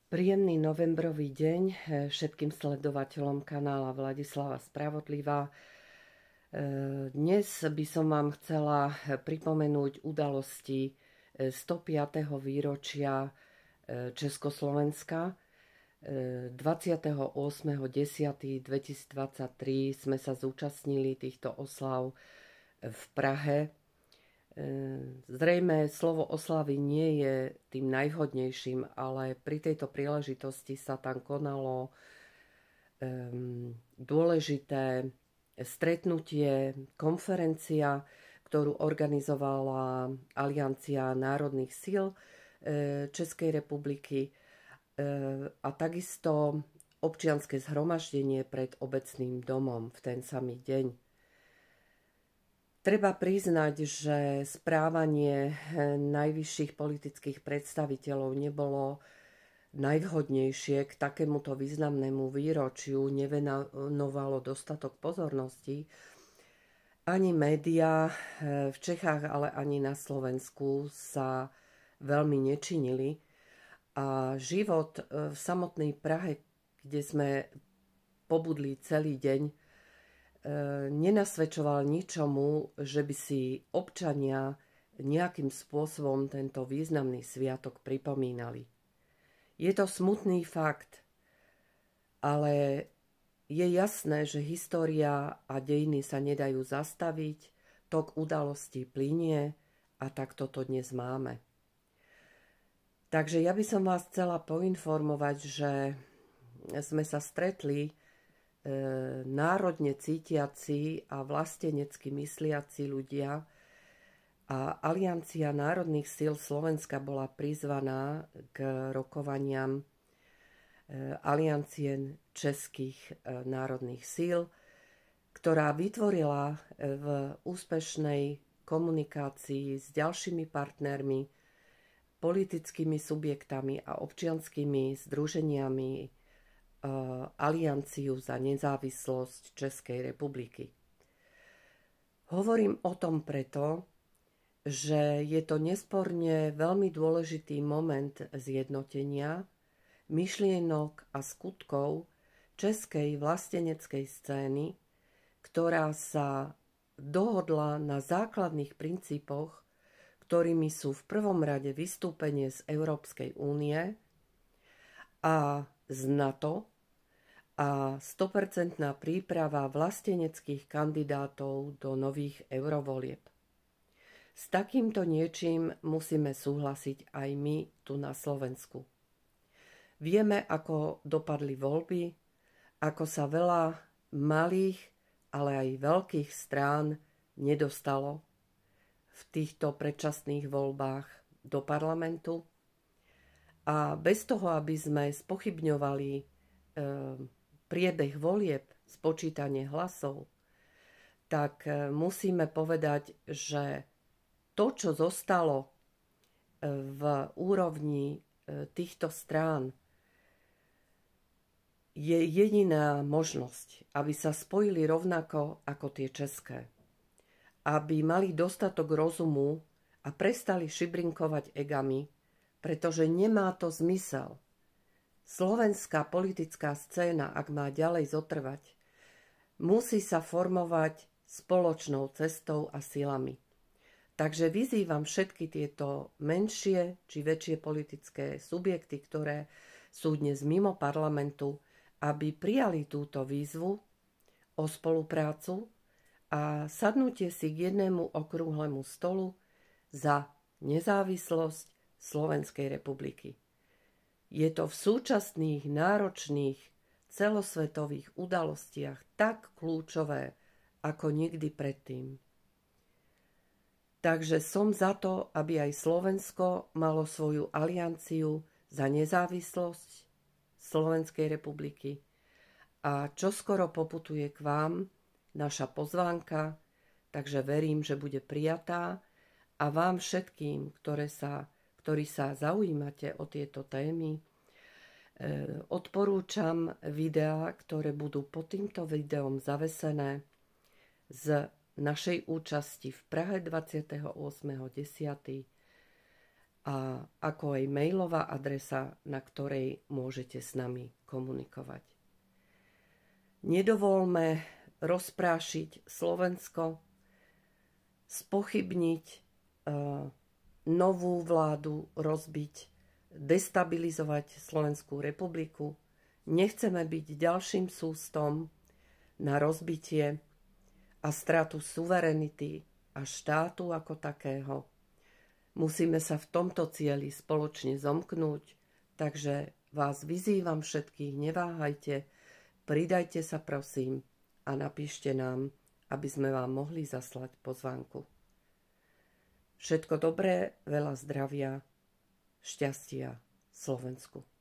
Príjemný novembrový deň všetkým sledovateľom kanála Vladislava Spravodlivá. Dnes by som vám chcela pripomenúť udalosti 105. výročia Československa. 28.10.2023 sme sa zúčastnili týchto oslav v Prahe. Zrejme slovo oslavy nie je tým najvhodnejším, ale pri tejto príležitosti sa tam konalo dôležité stretnutie, konferencia, ktorú organizovala Aliancia národných síl Českej republiky a takisto občianske zhromaždenie pred obecným domom v ten samý deň. Treba priznať, že správanie najvyšších politických predstaviteľov nebolo najvhodnejšie k takémuto významnému výročiu, nevenovalo dostatok pozornosti. Ani médiá v Čechách, ale ani na Slovensku sa veľmi nečinili. A život v samotnej Prahe, kde sme pobudli celý deň, nenasvedčoval ničomu, že by si občania nejakým spôsobom tento významný sviatok pripomínali. Je to smutný fakt, ale je jasné, že história a dejiny sa nedajú zastaviť, tok udalostí plynie a takto to dnes máme. Takže ja by som vás chcela poinformovať, že sme sa stretli národne cítiaci a vlastenecky mysliaci ľudia a Aliancia národných síl Slovenska bola prizvaná k rokovaniam Aliancie českých národných síl, ktorá vytvorila v úspešnej komunikácii s ďalšími partnermi, politickými subjektami a občianskými združeniami Alianciu za nezávislosť Českej republiky. Hovorím o tom preto, že je to nesporne veľmi dôležitý moment zjednotenia myšlienok a skutkov českej vlasteneckej scény, ktorá sa dohodla na základných princípoch, ktorými sú v prvom rade vystúpenie z Európskej únie a z NATO a 100% príprava vlasteneckých kandidátov do nových eurovolieb. S takýmto niečím musíme súhlasiť aj my tu na Slovensku. Vieme, ako dopadli voľby, ako sa veľa malých, ale aj veľkých strán nedostalo v týchto predčasných voľbách do parlamentu. A bez toho, aby sme spochybňovali priebeh volieb, spočítanie hlasov, tak musíme povedať, že to, čo zostalo v úrovni týchto strán, je jediná možnosť, aby sa spojili rovnako ako tie české. Aby mali dostatok rozumu a prestali šibrinkovať egami, pretože nemá to zmysel. Slovenská politická scéna, ak má ďalej zotrvať, musí sa formovať spoločnou cestou a silami. Takže vyzývam všetky tieto menšie či väčšie politické subjekty, ktoré sú dnes mimo parlamentu, aby prijali túto výzvu o spoluprácu a sadnutie si k jednému okrúhlemu stolu za nezávislosť Slovenskej republiky. Je to v súčasných náročných celosvetových udalostiach tak kľúčové ako nikdy predtým. Takže som za to, aby aj Slovensko malo svoju alianciu za nezávislosť Slovenskej republiky a čoskoro poputuje k vám naša pozvánka, takže verím, že bude prijatá a vám všetkým, ktorí sa zaujímate o tieto témy, odporúčam videá, ktoré budú pod týmto videom zavesené z našej účasti v Prahe 28.10. a ako aj mailová adresa, na ktorej môžete s nami komunikovať. Nedovolme rozprášiť Slovensko, spochybniť novú vládu, rozbiť, destabilizovať Slovenskú republiku. Nechceme byť ďalším sústom na rozbitie a stratu suverenity a štátu ako takého. Musíme sa v tomto cieli spoločne zomknúť, takže vás vyzývam všetkých, neváhajte, pridajte sa prosím a napíšte nám, aby sme vám mohli zaslať pozvánku. Všetko dobré, veľa zdravia, šťastia Slovensku.